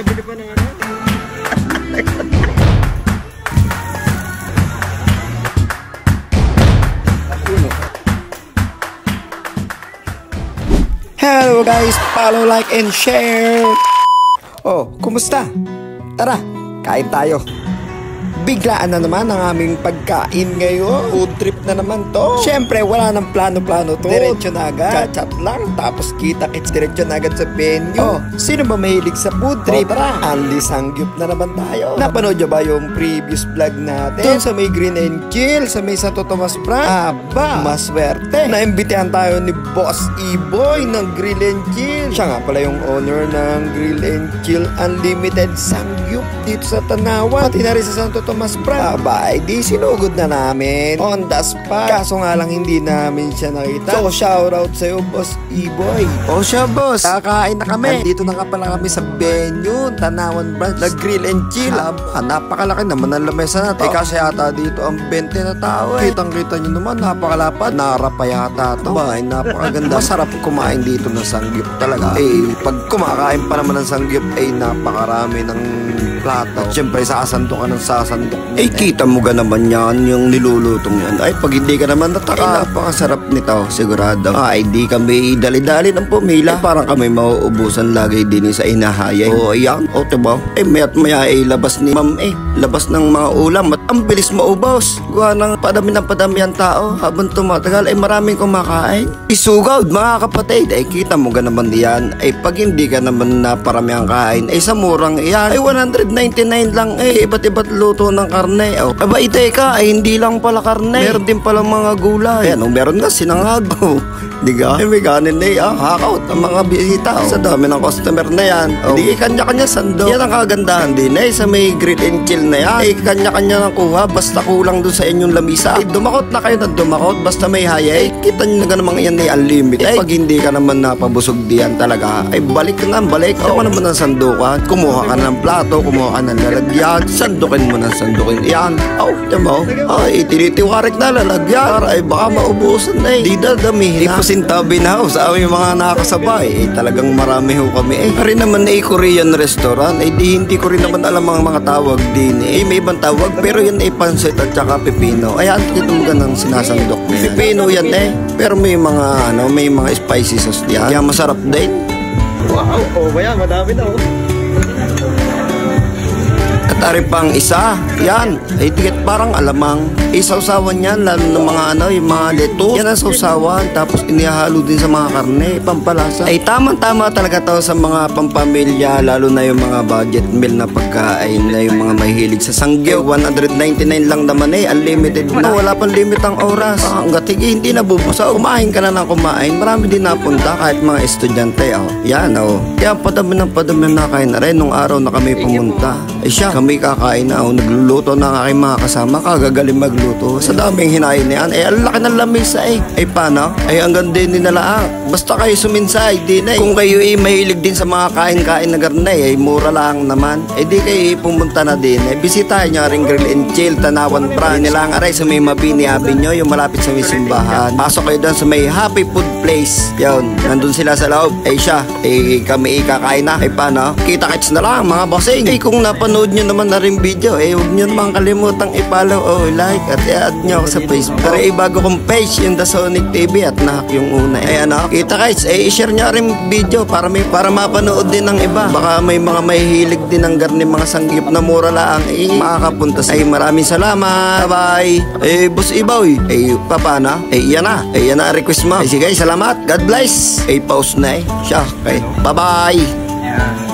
Nakabili pa ng ano? Hello guys, follow, like, and share. Oh, kumusta? Tara, kain tayo. Biglaan na naman ang aming pagkain ngayon. Food trip na naman to. Siyempre, wala nang plano-plano to. Diretso na agad. Chat lang, tapos kita-kits diretso na agad sa venue. Oh, sino ba mahilig sa food trip? Tara, Andy Sangyup na naman tayo. Napanood nyo ba yung previous vlog natin? Doon sa may Green and Chill, sa may Santo Tomas Brand. Aba, maswerte. Naimbitahan tayo ni Boss E-Boy ng Grill and Chill. Siya nga pala yung owner ng Grill and Chill Unlimited Sangyup dito sa Tanawan. Pati na rin sa Santo Tomas Brand. Aba, di sinugod na namin on the spot. Kaso nga lang hindi namin siya nakita. So shoutout sa'yo, Boss E-Boy. O siya, boss, kakain na kami. Dito na nga pala kami sa venue Tanawan Branch, the Grill and Chill. Aba, napakalaki naman ang lamesa na to. Kasi yata dito ang 20 na tao eh. Kitang-kita nyo naman, napakalapad. Nara pa yata to. Aba, ay napakaganda. Masarap kumain dito ng sangyup talaga. Eh, pag kumakain pa naman ng sangyup, ay napakarami ng plato. At syempre, sasando ka ng sasando. Eh, kita mo ga naman yan, yung nilulutong yan. Ay, pag hindi ka naman nataka, napakasarap nito, sigurado. Ay, di kami dali-dali ng pumila. Parang kami mauubusan lagi din sa inahayay. O, ayan. O, diba? Eh, maya't maya labas ni ma'am labas ng mga ulam. At ang bilis maubos. Gawa ng padami ang tao. Habang tumatagal, ay maraming kumakain. Isugod, mga kapatid. Ay, kita mo ga naman yan. Ay, pag hindi ka naman naparami ang kain, ay sa murang iyan. Ay, 199 lang iba't luto ng karne. Oh. Aba, teka, ay hindi lang pala karne. Meron din pala mga gulay. Ayan, meron nga sinangag. Oh. Diga? Ay, may ganin hakaut ang mga bisita. Oh. Sa dami ng customer na yan. Oh. Hindi kanya-kanya sando. Yan ang kagandahan din sa may Grill and Chill na yan. Ay, kanya-kanya ng kuha. Basta kulang dun sa inyong lamisa. Ay, dumakot na kayo ng dumakot. Basta may haya. Ay, kita nyo na naman yan unlimited. Ay, pag hindi ka naman napabusog diyan talaga, ay balik ka na, balik. Ako naman ng sandukan. Kumuha ka ng plato, kumuha ka ng lalagyan. Sandukin mo ng sandukin. Yan. Oh, tamo. Ay, tinitiwarik na lalagyan. Ay, baka maubusan na eh. Di dadamihin na. Ipasintabi na sa aming mga nakakasabay. Eh, talagang marami ho kami eh. Rin naman Korean restaurant. Eh, di hindi ko rin naman alam ang mga tawag din eh. May ibang tawag, pero yan ay pansit at saka pepino. Ayan, kita mo ganang sinasandok na yan. Pepino yan eh. Pero may mga, may mga spicy sauce yan. Kaya masarap din. Wow, oh, bayan, madami na oh. At ari pang isa, yan, ay tiket parang alamang. Isawsawan yan, lalo ng mga yung mga leto. Yan ang sausawan, tapos inihalo din sa mga karne, pampalasa. Ay tamang-tama talaga to sa mga pampamilya, lalo na yung mga budget meal na pagkain, na yung mga mahilig sa sanggyo. 199 lang naman unlimited na. Wala pang limit ang oras. Hanggat hindi nabubusa, kumain ka na ng kumain. Marami din napunta, kahit mga estudyante. Yan, Kaya padami na kain na rin nung araw na kami pumunta. Ay siya, kami kakain na nagluluto na ang aking mga kasama, kagagaling magluto. Sa daming hinain na yan, ang laki ng lamesa Ay paano? Ay hanggang din nila basta kayo suminsay din Kung kayo mahilig din sa mga kain-kain na garne, ay mura lang naman. Di kayo pumunta na din. Bisitahin nyo rin Grill and Chill, Tanawan Branch. Nilang aray sa may Mabini Avenue, yung malapit sa may simbahan. Pasok kayo doon sa may Happy Food Place. Yun, nandun sila sa loob. Ay siya, kami kakain na. Ay paano? Kita-kits na lang mga bossing. Kung napanood nyo naman na rin video, huwag nyo naman kalimutang i-follow like at i-add nyo ako sa Facebook. Pero bago kong page yung The Sonic TV at nahack yung una. Kita guys, i-share nyo rin video para mapanood din ng iba. Baka may mga mahihilig din ng garni, mga sanggip na mura lang makakapunta sa. Maraming salamat. Bye. Boss Iboy. Papana? Yan na request mo. Sige, salamat. God bless. Pause na siya. Okay. Bye-bye.